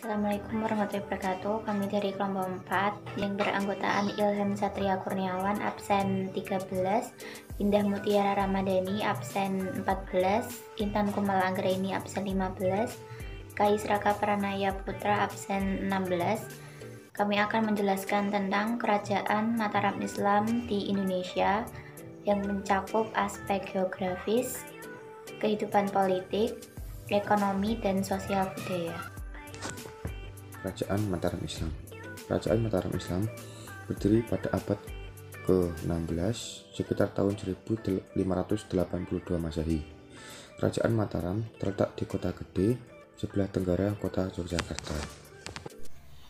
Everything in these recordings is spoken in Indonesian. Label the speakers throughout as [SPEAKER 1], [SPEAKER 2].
[SPEAKER 1] Assalamualaikum warahmatullahi wabarakatuh. Kami dari kelompok 4 yang beranggotaan Ilham Satria Kurniawan absen 13, Indah Mutiara Ramadhani absen 14, Intan Kumal Anggraini absen 15, Kais Raka Pranaya Putra absen 16. Kami akan menjelaskan tentang kerajaan Mataram Islam di Indonesia yang mencakup aspek geografis, kehidupan politik, ekonomi, dan sosial budaya.
[SPEAKER 2] Kerajaan Mataram Islam. Kerajaan Mataram Islam berdiri pada abad ke-16 sekitar tahun 1582 Masehi. Kerajaan Mataram terletak di Kota Gede, sebelah tenggara kota Yogyakarta.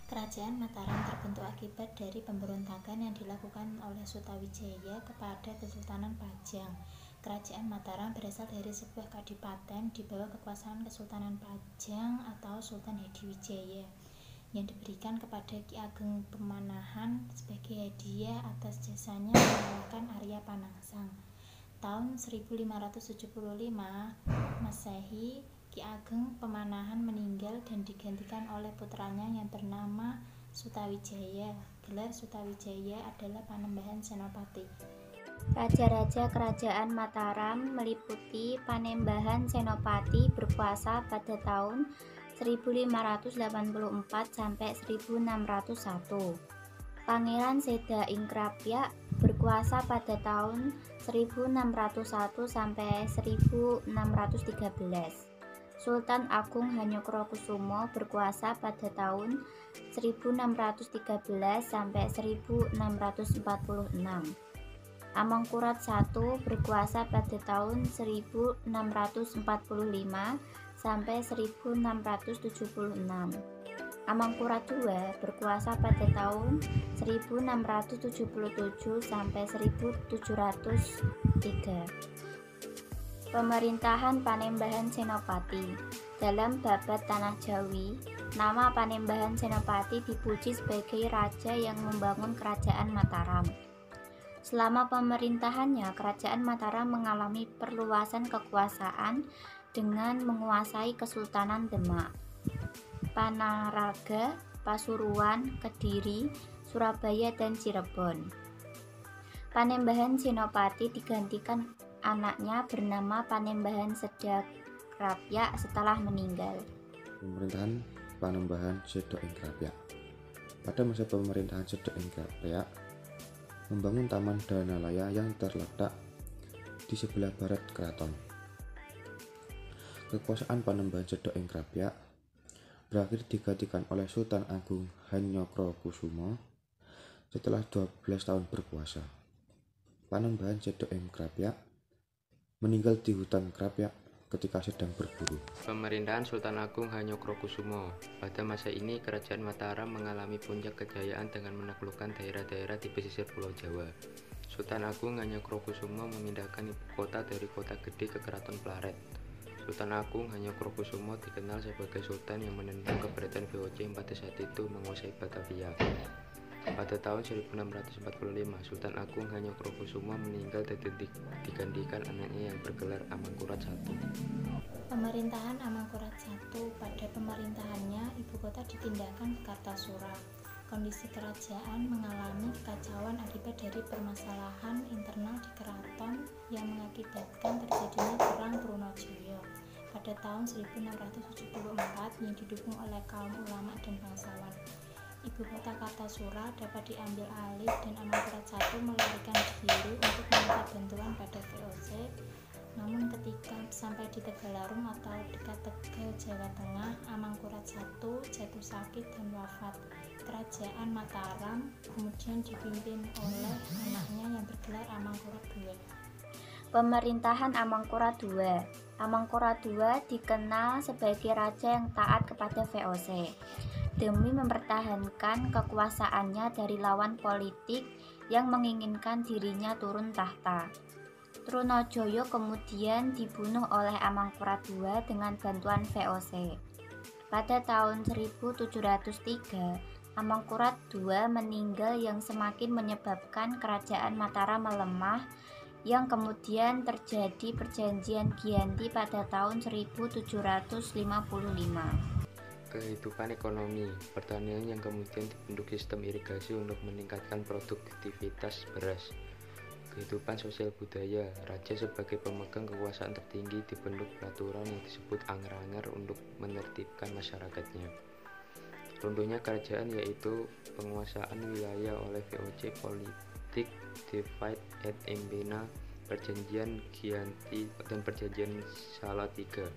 [SPEAKER 3] Kerajaan Mataram terbentuk akibat dari pemberontakan yang dilakukan oleh Sutawijaya kepada Kesultanan Pajang. Kerajaan Mataram berasal dari sebuah kadipaten di bawah kekuasaan Kesultanan Pajang atau Sultan Hadiwijaya yang diberikan kepada Ki Ageng Pemanahan sebagai hadiah atas jasanya mengalahkan Arya Panangsang. Tahun 1575 Masehi, Ki Ageng Pemanahan meninggal dan digantikan oleh putranya yang bernama Sutawijaya. Gelar Sutawijaya adalah Panembahan Senopati.
[SPEAKER 1] Raja-raja Kerajaan Mataram meliputi Panembahan Senopati berkuasa pada tahun 1584 sampai 1601. Pangeran Seda Ingkrapyak berkuasa pada tahun 1601 sampai 1613. Sultan Agung Hanyokrokusumo berkuasa pada tahun 1613 sampai 1646. Amangkurat I berkuasa pada tahun 1645 sampai 1676. Amangkurat II berkuasa pada tahun 1677 sampai 1703. Pemerintahan Panembahan Senopati. Dalam Babad Tanah Jawi, nama Panembahan Senopati dipuji sebagai raja yang membangun kerajaan Mataram. Selama pemerintahannya, kerajaan Mataram mengalami perluasan kekuasaan dengan menguasai Kesultanan Demak, Panaraga, Pasuruan, Kediri, Surabaya, dan Cirebon. Panembahan Senopati digantikan anaknya bernama Panembahan Seda Ingkrapyak setelah meninggal.
[SPEAKER 2] Pemerintahan Panembahan Seda Ingkrapyak. Pada masa pemerintahan Seda Ingkrapyak membangun Taman Danalaya yang terletak di sebelah barat keraton. Kekuasaan Panembahan Seda Ingkrapyak berakhir digantikan oleh Sultan Agung Hanyokrokusumo setelah 12 tahun berkuasa. Panembahan Seda Ingkrapyak meninggal di hutan Krapyak ketika sedang berburu.
[SPEAKER 4] Pemerintahan Sultan Agung Hanyokrokusumo. Pada masa ini, Kerajaan Mataram mengalami puncak kejayaan dengan menaklukkan daerah-daerah di pesisir Pulau Jawa. Sultan Agung Hanyokrokusumo memindahkan ibu kota dari Kota Gede ke Keraton Plaret. Sultan Agung Hanyokrokusumo dikenal sebagai sultan yang menentang keberadaan VOC yang pada saat itu menguasai Batavia. Pada tahun 1645, Sultan Agung Hanyokrokusumo meninggal dan digantikan anaknya yang bergelar Amangkurat I.
[SPEAKER 3] Pemerintahan Amangkurat I. Pada pemerintahannya, ibu kota dipindahkan ke Kartasura. Kondisi kerajaan mengalami kekacauan akibat dari permasalahan internal di keraton yang mengakibatkan terjadinya Perang Trunojoyo pada tahun 1674 yang didukung oleh kaum ulama dan bangsawan. Ibu kota Kartasura dapat diambil alih dan Amangkurat I melarikan diri untuk meminta bantuan pada VOC. Namun ketika sampai di Tegalarum atau dekat Tegal, Jawa Tengah, Amangkurat I jatuh sakit dan wafat. Kerajaan Mataram kemudian dipimpin oleh anaknya yang bergelar Amangkurat II.
[SPEAKER 1] Pemerintahan Amangkurat II. Amangkurat II dikenal sebagai raja yang taat kepada VOC demi mempertahankan kekuasaannya dari lawan politik yang menginginkan dirinya turun tahta. Trunojoyo kemudian dibunuh oleh Amangkurat II dengan bantuan VOC. Pada tahun 1703, Amangkurat II meninggal yang semakin menyebabkan kerajaan Mataram melemah, yang kemudian terjadi perjanjian Giyanti pada tahun 1755.
[SPEAKER 4] Kehidupan ekonomi, pertanian yang kemudian dibentuk sistem irigasi untuk meningkatkan produktivitas beras. Kehidupan sosial budaya, raja sebagai pemegang kekuasaan tertinggi dibentuk peraturan yang disebut Angger-Angger untuk menertibkan masyarakatnya. Runtuhnya kerajaan yaitu penguasaan wilayah oleh VOC, politik divide et impera, perjanjian Gianti dan perjanjian Salatiga.